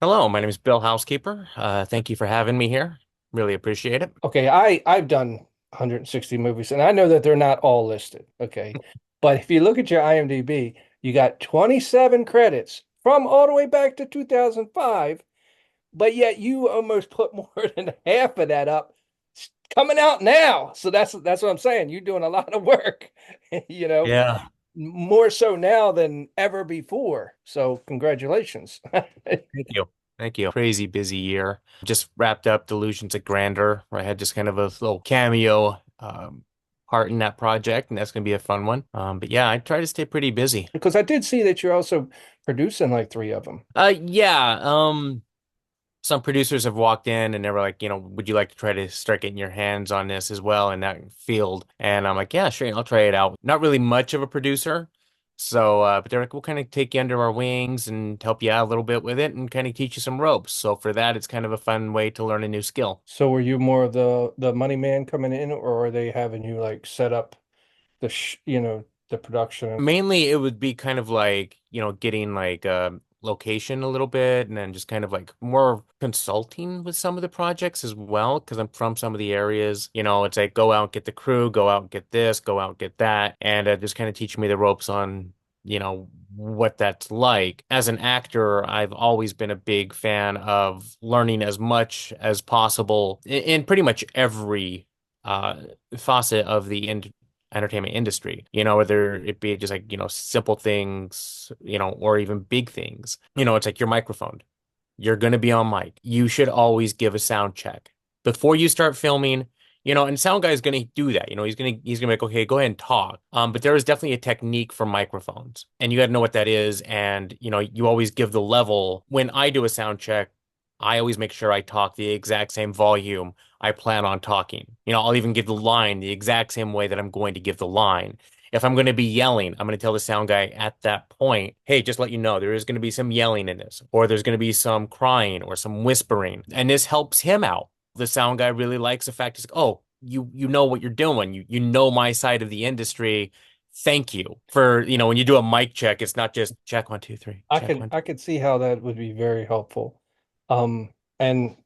Hello, my name is Bill Housekeeper. Thank you for having me here. Really appreciate it. Okay, I've done 160 movies and I know that they're not all listed, okay? But if you look at your IMDb, you got 27 credits from all the way back to 2005, but yet you almost put more than half of that up coming out now. So that's what I'm saying. You're doing a lot of work, you know, Yeah. more so now than ever before. So congratulations. Thank you. Thank you. Crazy busy year. Just wrapped up Delusions of Grandeur, where I had just kind of a little cameo part in that project, and that's going to be a fun one. But yeah, I try to stay pretty busy. Because I did see that you're also producing like three of them. Yeah. Some producers have walked in and they were like, would you like to try to start getting your hands on this as well in that field? And I'm like, yeah, sure, I'll try it out. Not really much of a producer. So, but they're like, we'll kind of take you under our wings and help you out a little bit with it and kind of teach you some ropes. So for that, it's kind of a fun way to learn a new skill. So were you more of the money man coming in, or are they having you like set up the the production? Mainly, it would be kind of like, getting like a location a little bit and then just kind of like more consulting with some of the projects as well, because I'm from some of the areas. It's like go out, get the crew, go out and get this, go out and get that, and just kind of teach me the ropes on, what that's like. As an actor, I've always been a big fan of learning as much as possible in pretty much every uh facet of the entertainment industry, whether it be just like, simple things, or even big things. It's like your microphone. You're going to be on mic. You should always give a sound check before you start filming. And sound guy is going to do that. He's going to be like, okay, go ahead and talk. But there is definitely a technique for microphones, and you got to know what that is. And you always give the level. When I do a sound check, I always make sure I talk the exact same volume I plan on talking. I'll even give the line the exact same way that I'm going to give the line. If I'm going to be yelling, I'm going to tell the sound guy at that point, hey, just let you know, there is going to be some yelling in this, or there's going to be some crying or some whispering. And this helps him out. The sound guy really likes the fact is, oh, you know what you're doing. You know my side of the industry. Thank you for, when you do a mic check, it's not just check one, two, three, I check could one, two. I could see how that would be very helpful. And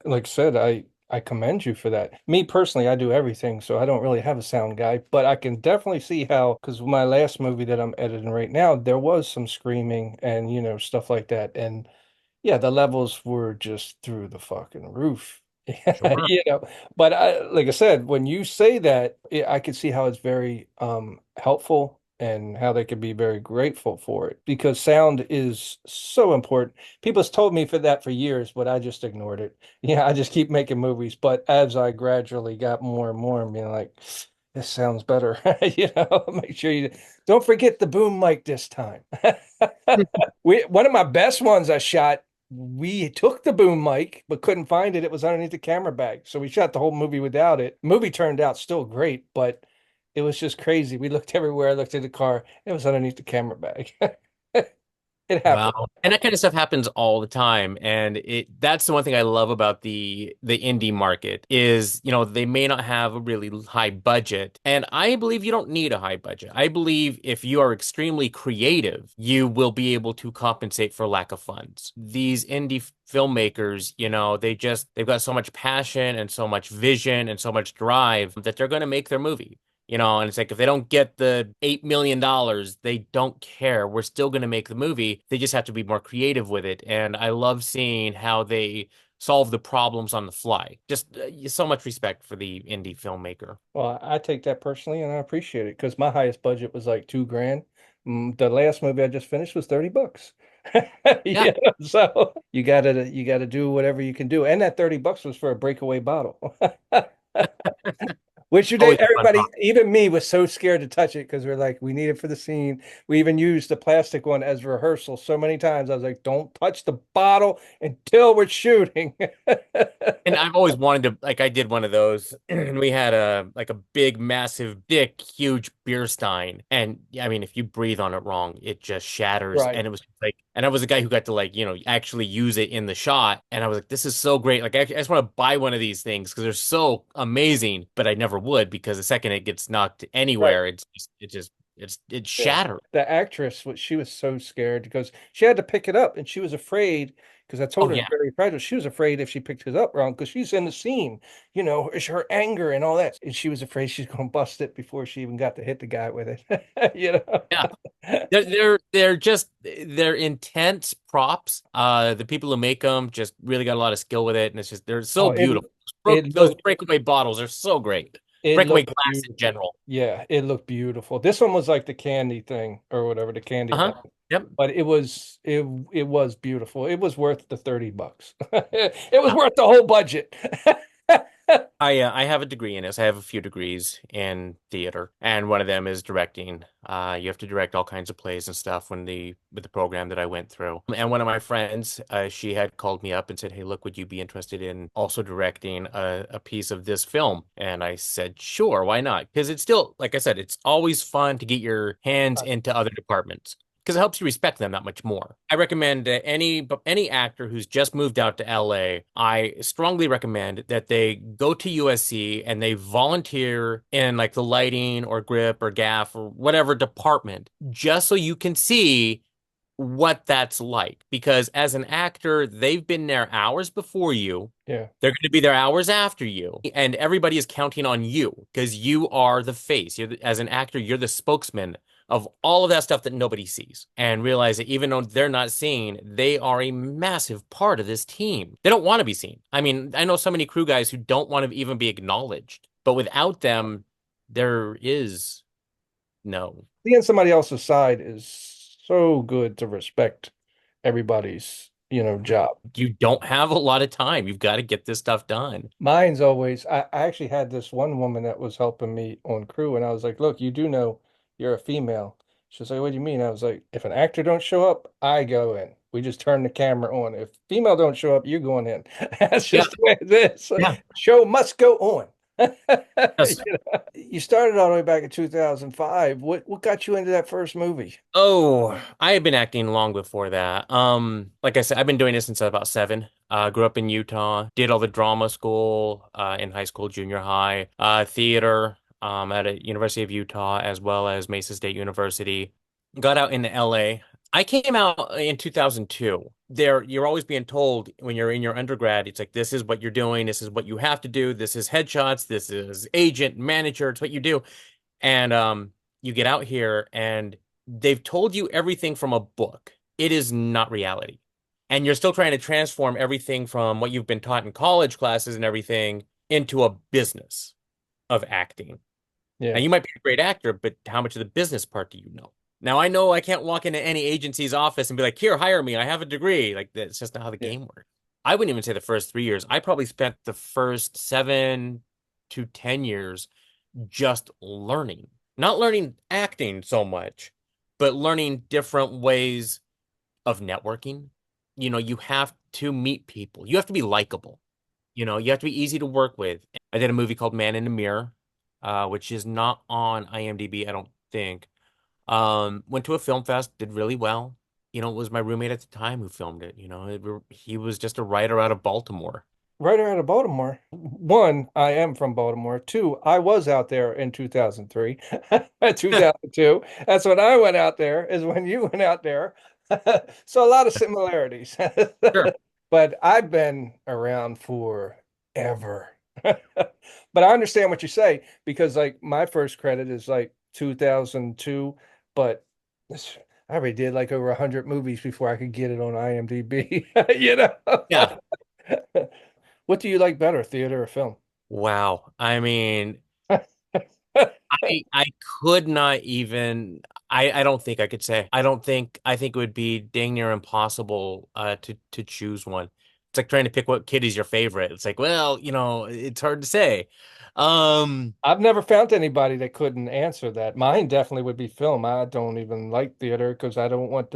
like I said, I commend you for that. Me personally, I do everything, so I don't really have a sound guy, but I can definitely see how, because my last movie that I'm editing right now, there was some screaming and stuff like that. And yeah, the levels were just through the fucking roof. Sure. You know, but like I said, when you say that, I can see how it's very helpful and how they can be very grateful for it because sound is so important. People's told me for that for years, but I just ignored it. Yeah, I just keep making movies. But as I gradually got more and more, I'm being like, this sounds better. Make sure you don't forget the boom mic this time. One of my best ones I shot, we took the boom mic but couldn't find it. It was underneath the camera bag. So we shot the whole movie without it. Movie turned out still great, but it was just crazy. We looked everywhere. I looked at the car. It was underneath the camera bag. It happened. Wow. And that kind of stuff happens all the time. And that's the one thing I love about the indie market is, they may not have a really high budget. And I believe you don't need a high budget. I believe if you are extremely creative, you will be able to compensate for lack of funds. These indie filmmakers, they've got so much passion and so much vision and so much drive that they're going to make their movie. And it's like if they don't get the $8 million, they don't care. We're still going to make the movie. They just have to be more creative with it. And I love seeing how they solve the problems on the fly. Just so much respect for the indie filmmaker. Well, I take that personally and I appreciate it because my highest budget was like 2 grand. The last movie I just finished was 30 bucks. Yeah. So you gotta do whatever you can do. And that 30 bucks was for a breakaway bottle. Which you did, Always a fun everybody, problem. even me, was so scared to touch it because we're like, we need it for the scene. We even used the plastic one as rehearsal so many times. I was like, don't touch the bottle until we're shooting. And I've always wanted to, like, I did one of those, and we had a big, massive, thick, huge beer stein. And yeah, I mean, if you breathe on it wrong, it just shatters. Right. And it was like, and I was the guy who got to, like, actually use it in the shot. And I was like, this is so great. Like, I just want to buy one of these things because they're so amazing, but I never would because the second it gets knocked Right. anywhere, it Yeah. shatters. The actress, she was so scared because she had to pick it up and she was afraid because I Oh told her it's yeah. very fragile. She was afraid if she picked it up wrong because she's in the scene, it's her anger and all that. And she was afraid she's going to bust it before she even got to hit the guy with it. Yeah. They're intense props. The people who make them just really got a lot of skill with it, and it's just they're so Oh, beautiful. it Those looked breakaway bottles are so great. it Breakaway looked glass in beautiful. general. Yeah, it looked beautiful. This one was like the candy thing or whatever, the candy Uh-huh. event. Yep. But it was beautiful. It was worth the $30. It was worth the whole budget. I have a degree in this. I have a few degrees in theater, and one of them is directing. You have to direct all kinds of plays and stuff with the program that I went through. And one of my friends, she had called me up and said, "Hey, look, would you be interested in also directing a piece of this film?" And I said, "Sure, why not?" Because it's still, like I said, it's always fun to get your hands into other departments because it helps you respect them that much more. I recommend any actor who's just moved out to LA, I strongly recommend that they go to USC and they volunteer in like the lighting or grip or gaff or whatever department just so you can see what that's like. Because as an actor, they've been there hours before you. Yeah. They're going to be there hours after you, and everybody is counting on you because you are the face. As an actor, you're the spokesman of all of that stuff that nobody sees. And realize that even though they're not seen, they are a massive part of this team. They don't want to be seen. I mean, I know so many crew guys who don't want to even be acknowledged, but without them, there is no. Being somebody else's side is so good to respect everybody's, job. You don't have a lot of time. You've got to get this stuff done. Mine's always, I actually had this one woman that was helping me on crew, and I was like, look, you do know you're a female. She was like, what do you mean? I was like, if an actor don't show up, I go in. We just turn the camera on. If female don't show up, you're going in. That's Yeah, just the way it is. yeah. Show must go on. Yes. You started all the way back in 2005. What got you into that first movie? Oh, I had been acting long before that. Like I said, I've been doing this since I was about seven. Grew up in Utah, did all the drama school, in high school, junior high, theater, at a University of Utah, as well as Mesa State University. Got out into LA. I came out in 2002. You're always being told when you're in your undergrad, it's like, this is what you're doing. This is what you have to do. This is headshots. This is agent, manager. It's what you do. And you get out here and they've told you everything from a book. It is not reality. And you're still trying to transform everything from what you've been taught in college classes and everything into a business of acting. Now, Yeah, you might be a great actor, but how much of the business part do you know? Now, I know I can't walk into any agency's office and be like, here, hire me. I have a degree. Like, that's just not how the yeah, game works. I wouldn't even say the first 3 years. I probably spent the first 7 to 10 years just learning, not learning acting so much, but learning different ways of networking. You have to meet people. You have to be likable. You have to be easy to work with. I did a movie called Man in the Mirror, which is not on IMDb, I don't think. Went to a film fest, did really well. It was my roommate at the time who filmed it. He was just a writer out of Baltimore. right out of Baltimore. One, I am from Baltimore. Two, I was out there in 2003, 2002. That's when I went out there, is when you went out there. So a lot of similarities. Sure. But I've been around forever. But I understand what you say because like my first credit is like 2002, but I already did like over 100 movies before I could get it on IMDb, you know. Yeah. What do you like better, theater or film? Wow. I mean, I could not even I don't think I could say. I think it would be dang near impossible to choose one. It's like trying to pick what kid is your favorite. It's like, well, it's hard to say. Um I've never found anybody that couldn't answer that. Mine definitely would be film. I don't even like theater because I don't want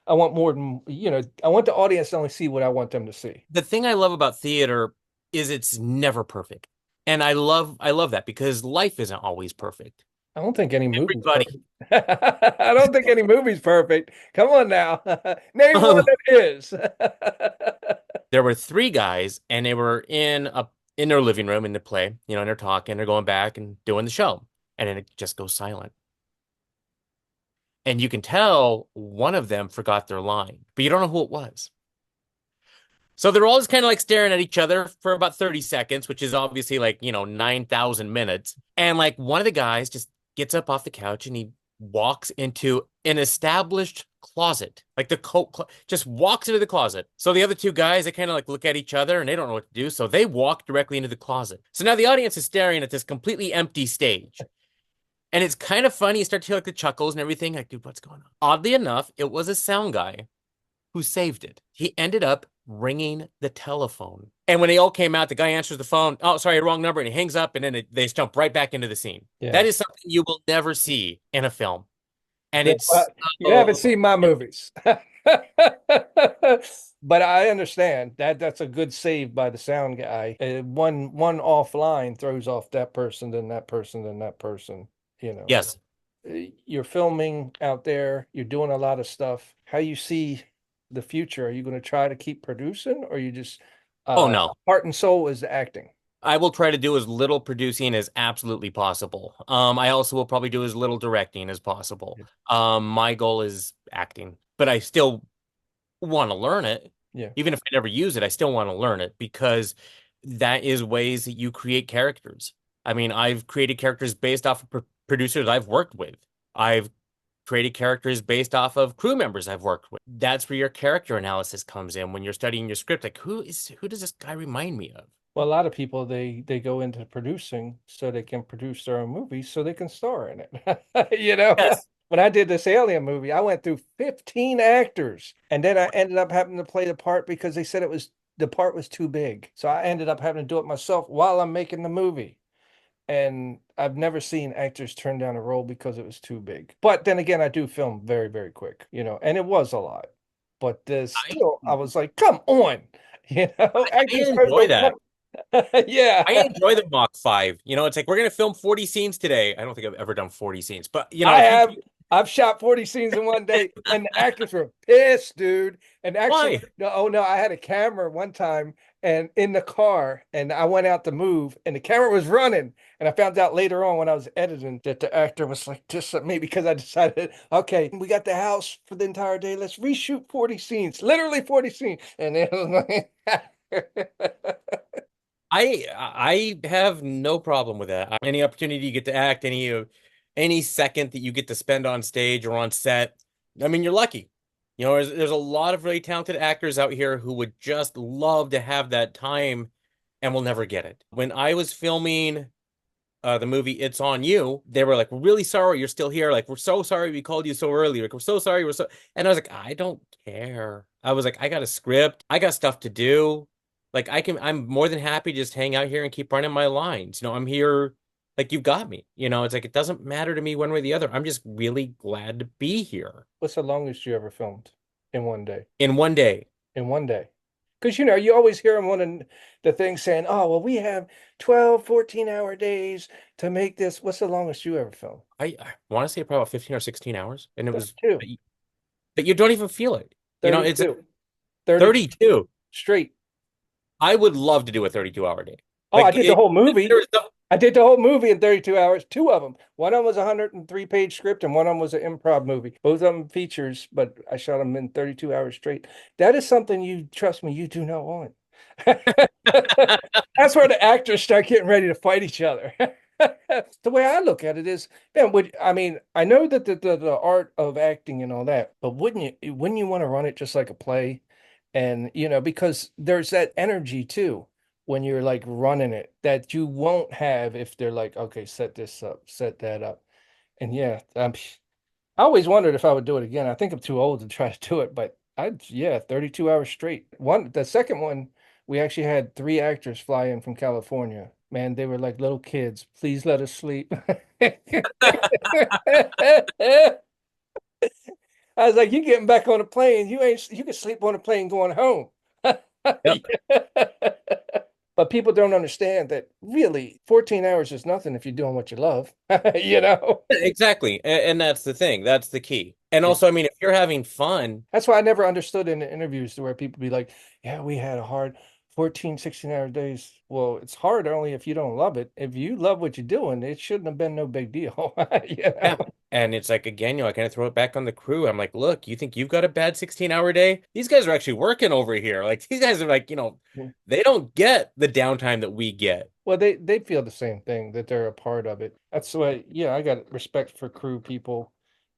I want more than, I want the audience to only see what I want them to see. the thing I love about theater is it's never perfect. And I love that because life isn't always perfect. I don't think any movie's Everybody perfect. I don't think any movie's perfect. Come on now. Name one that is. there were three guys and they were in their living room in the play, and they're talking, they're going back and doing the show. And then it just goes silent. And you can tell one of them forgot their line, but you don't know who it was. So they're all just kind of like staring at each other for about 30 seconds, which is obviously like, 9,000 minutes. And like one of the guys just gets up off the couch and he walks into an established closet. Like the coat just walks into the closet. So the other two guys, they kind of like look at each other and they don't know what to do. So they walk directly into the closet. So now the audience is staring at this completely empty stage. And it's kind of funny. You start to hear like the chuckles and everything. Like, dude, what's going on? Oddly enough, it was a sound guy who saved it. He ended up ringing the telephone. And when they all came out, the guy answers the phone. Oh, sorry, wrong number. And he hangs up and then they jump right back into the scene. That Yeah. is something you will never see in a film. And Yeah, it's you haven't so, seen my movies. But I understand that that's a good save by the sound guy. One offline throws off that person, then that person, then that person. You know, yes. you're filming out there, you're doing a lot of stuff. How you see the future? Are you going to try to keep producing, or you just Oh, no. heart and soul is the acting? I will try to do as little producing as absolutely possible. I also will probably do as little directing as possible. Yeah. My goal is acting, but I still want to learn it. Yeah. Even if I never use it, I still want to learn it because that is ways that you create characters. I mean, I've created characters based off of producers I've worked with. I've created characters based off of crew members I've worked with. That's where your character analysis comes in when you're studying your script. Like, who does this guy remind me of? Well, a lot of people they go into producing so they can produce their own movies so they can star in it. You know, Yes. when I did this Alien movie, I went through 15 actors and then I ended up having to play the part because they said the part was too big. So I ended up having to do it myself while I'm making the movie. And I've never seen actors turn down a role because it was too big. But then again, I do film very, very quick, and it was a lot. But I still, I was like, come on, I actors start enjoy going, that. yeah. I enjoy the Mach 5. It's like we're gonna film 40 scenes today. I don't think I've ever done 40 scenes, but I if you have I've shot 40 scenes in one day and the actors were pissed, dude. And actually, why? no, oh no, I had a camera one time and in the car and I went out to move and the camera was running. And I found out later on when I was editing that the actor was like just at me because I decided, okay, we got the house for the entire day. Let's reshoot 40 scenes, literally 40 scenes. And it was like I have no problem with that. Any opportunity you get to act, any second that you get to spend on stage or on set, I mean, you're lucky. There's a lot of really talented actors out here who would just love to have that time and will never get it. When I was filming the movie It's On You, they were like, "We're really sorry you're still here. Like, we're so sorry we called you so early. Like, we're so sorry we're so." And I was like, "I don't care." I was like, "I got a script. I got stuff to do. Like, I'm more than happy to just hang out here and keep running my lines. I'm here. Like, you've got me. It's like it doesn't matter to me one way or the other. I'm just really glad to be here what's the longest you ever filmed in one day? in one day. In one day. Because, you always hear them on the thing saying, oh, well, we have 12, 14-hour days to make this. What's the longest you ever filmed? I want to say probably about 15 or 16 hours, and it was, 32, but you don't even feel it. It's like 32, 32 32. straight. I would love to do a 32-hour day. Oh, I Like did the whole movie. there was no, I did the whole movie in 32 hours, two of them. One of them was a 103-page script and one of them was an improv movie. Both of them features, but I shot them in 32 hours straight. That is something trust me, you do not want. That's where the actors start getting ready to fight each other. The way I look at it is, man, I mean, I know that the art of acting and all that, but wouldn't you want to run it just like a play? And because there's that energy too when you're like running it that you won't have if they're like, okay, set this up, set that up. And yeah, I always wondered if I would do it again. I think I'm too old to try to do it, but yeah, 32 hours straight. The second one, we actually had three actors fly in from California. Man, they were like little kids. Please let us sleep. I was like, you getting back on a plane. You can sleep on a plane going home. yep, But people don't understand that really 14 hours is nothing if you're doing what you love, you know? exactly. And that's the thing. That's the key. And Yeah. also, I mean, if you're having fun, That's why I never understood in the interviews where people be like, yeah, we had a hard 14, 16 hour days. Well, it's hard only if you don't love it. If you love what you're doing, it shouldn't have been no big deal. You Yeah. know? And it's like, again, I kind of throw it back on the crew. I'm like, look, you think you've got a bad 16-hour day? These guys are actually working over here. Like, these guys are like, they don't get the downtime that we get. Well, they feel the same thing that they're a part of it. That's why, yeah, I got respect for crew people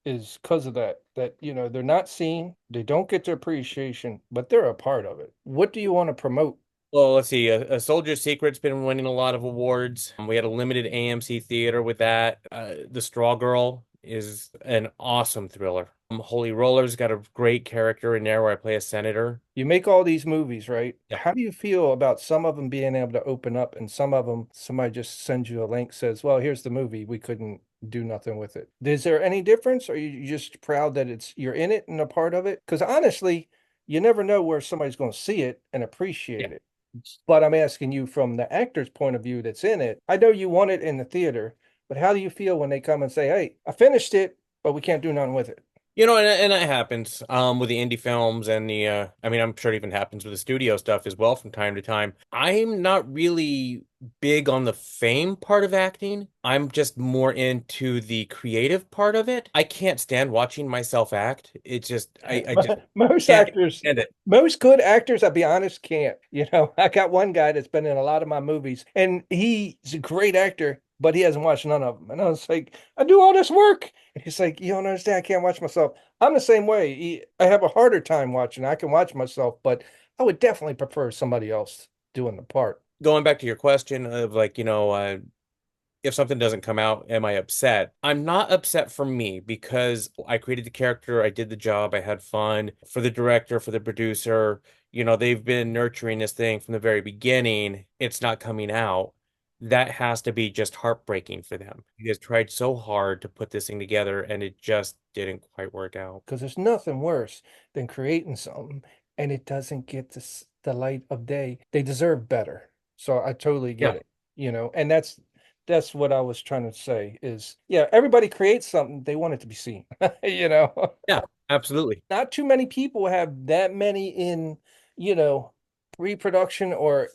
is because of that. That, they're not seen, they don't get the appreciation, but they're a part of it. What do you want to promote? Well, let's see. A Soldier's Secret's been winning a lot of awards. We had a limited AMC theater with that. The Straw Girl is an awesome thriller. Holy Roller's got a great character in there where I play a senator. You make all these movies, right? Yeah. How do you feel about some of them being able to open up and some of them, somebody just sends you a link, says, well, here's the movie. We couldn't do nothing with it. Is there any difference? Or are you just proud that you're in it and a part of it? Because honestly, you never know where somebody's going to see it and Yeah. appreciate it. But I'm asking you from the actor's point of view that's in it. I know you want it in the theater, but how do you feel when they come and say, hey, I finished it, but we can't do nothing with it? And that happens with the indie films and I mean, I'm sure it even happens with the studio stuff as well from time to time. I'm not really big on the fame part of acting. I'm just more into the creative part of it. I can't stand watching myself act. It just I just Most can't actors, stand it. most good actors, I'll be honest, can't. I got one guy that's been in a lot of my movies, and he's a great actor, but he hasn't watched none of them. And I was like, I do all this work. And he's like, you don't understand, I can't watch myself. I'm the same way. I have a harder time watching. I can watch myself, but I would definitely prefer somebody else doing the part. Going back to your question of like, if something doesn't come out, am I upset? I'm not upset for me because I created the character, I did the job, I had fun. For the director, for the producer, they've been nurturing this thing from the very beginning. It's not coming out. That has to be just heartbreaking for them. You guys tried so hard to put this thing together and it just didn't quite work out. Because there's nothing worse than creating something and it doesn't get the light of day. They deserve better. So I totally Yeah, get it, and that's what I was trying to say is, yeah, everybody creates something, they want it to be seen, you know. yeah, absolutely. Not too many people have that many in, you know, pre-production or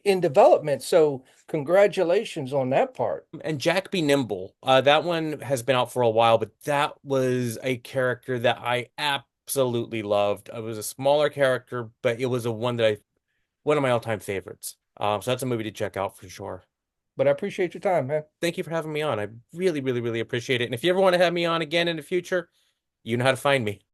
in development. So congratulations on that part. And Jack Be Nimble, that one has been out for a while, but that was a character that I absolutely loved. It was a smaller character, but it was a one of my all-time favorites. So that's a movie to check out for sure. But I appreciate your time, man. Thank you for having me on. I really, really, really appreciate it. And if you ever want to have me on again in the future, you know how to find me.